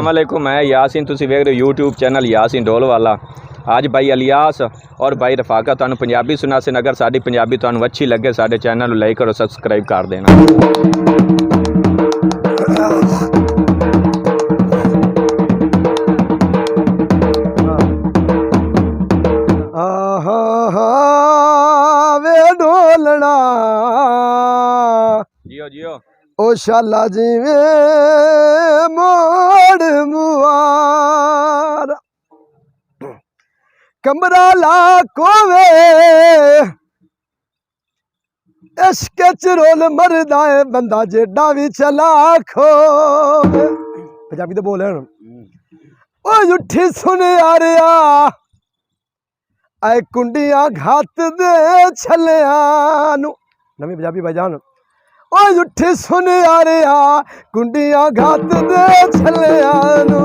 अस्सलाम वालेकुम, मैं यासीन, तुसी वेख रहे हो यूट्यूब चैनल यासीन ढोलवाला। आज भाई अलियास और भाई रफाका तुहानू पंजाबी सुनासन। अगर साडी पंजाबी तुहानू अच्छी लगे साडे चैनल नू लाइक करो, सबसक्राइब कर देना। वे ढोलना जियो जियो ओ शाला जीवे मोड़ मुआर कमरा ला कोवे इश्क च रोल मरदा है बंदा जेडा भी चला खोवे। पंजाबी तो बोल ओ उठी सुन यारिया आए कुंडियां घात दे छलिया नू। नवी पंजाबी भाईजान ओ उठी सुन यारिया कुंडियां घात दे छलिया नू।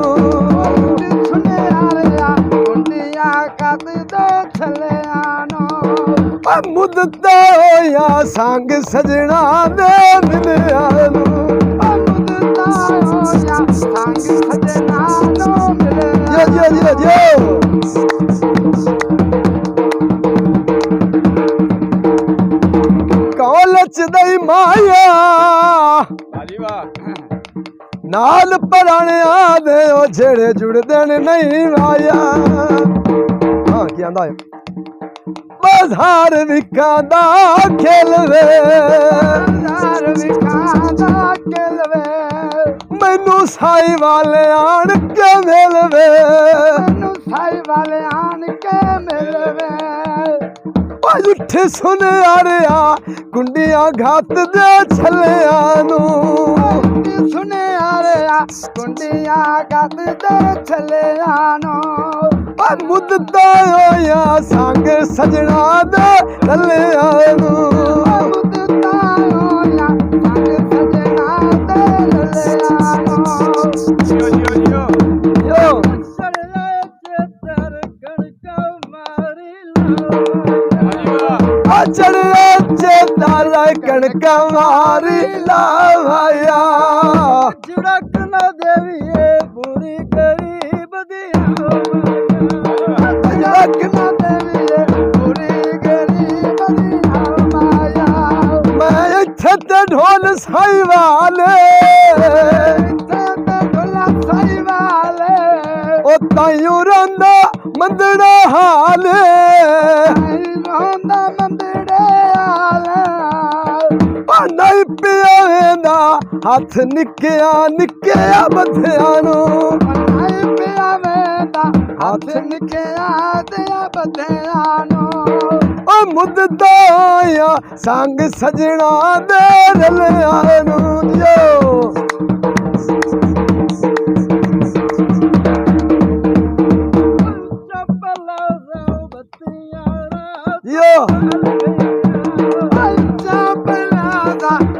मुद्दत होया संग सजना दे मिलिया नू। कौलच दई माया नाल पराने आदे ओ जेड़े जुड़दे नहीं माया। हाँ की आंदा है बाजार विकादा खेलवे मैनू साई वाले आन के मिलवे उठे सुन यारिया कुंडियां घात दे छलिया नू। सुने यारिया कुंडियां घात दे छलिया नू। मुद्दत होया संग सजना दे ललिया नू। कणका मारी लावाया झुड़क न देवी पूरी गरीब दिया। झुड़क न देवी पूरी गरीब दिया माया। मैं इत्थे ते ढोल साई वाले ओ ताइयों रंदा मंदड़ा हाले रंदा मंदड़े हाले। नहीं पिया वेंदा हाथ निक्किया निक्किया बधिया नू। नहीं पिया वेंदा हाथ निक्किया दिया बधिया नू। ओ मुद्दत होया संग सजना दे रलिया नू।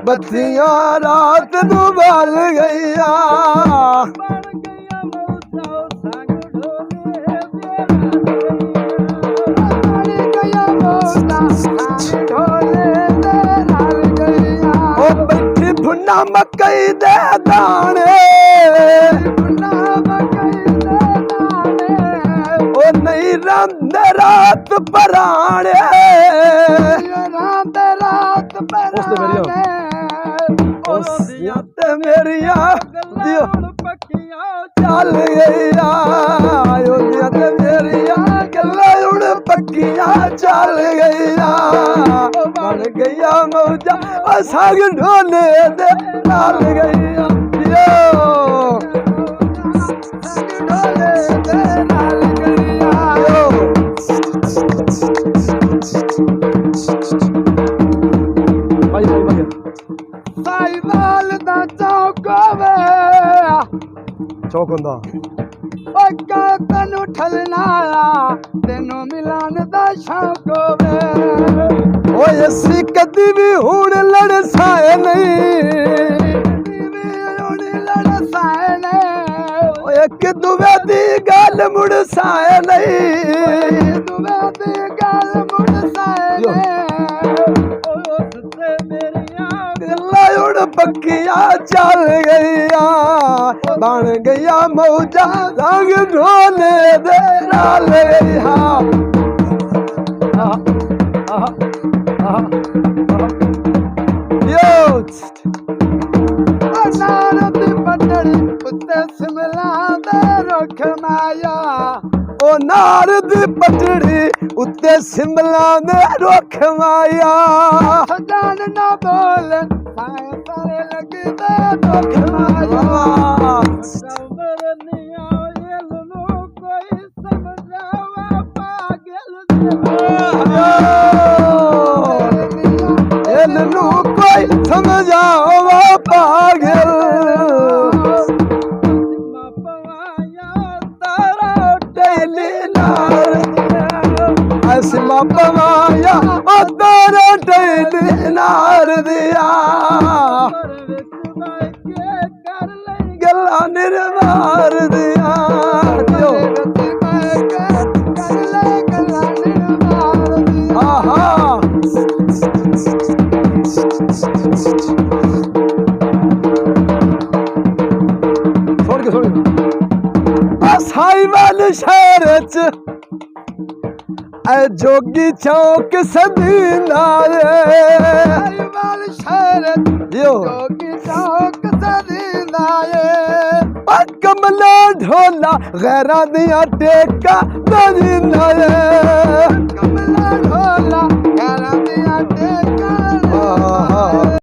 बत्तियां रात नू बाल गईया बैठी भुन्ना मकई दे दाने ओ नहीं रंद रात पराने ते मेरिया चल गईया ते मेरिया गल्ला उड़ पक्किया चल गईया। बन गईया मौजा साग ढोले दे नाल गईया। चौक हुंदा तेनू ठलना तेनू मिलान दा शौक होवे। असी कदी भी हुण लड़ साए नहीं एक दुवे दी गल मुड़ साए नहीं। दुवे दी गल मुड़ साए नहीं। पक्किया चल गईया बन गया मौजा रंग ढोले दे नाल गईया यो नारद पटड़ी उत्ते सिमला दे रुख माया ओ नारद पटड़ी उत्ते सिमला दे रुख माया जान ना बोल साए सारे लगदे दुख माया कोई समझावा पागल एलनू कोई समझावा पागल सिमा पवाया तारा टैली नार दिया गला निर्वार दिया साहिवाल शहर च जोगी चौक सदीना साहिवाल शहर जोगी चौक सदीना कमला ढोला गैरा दिया टेका दीना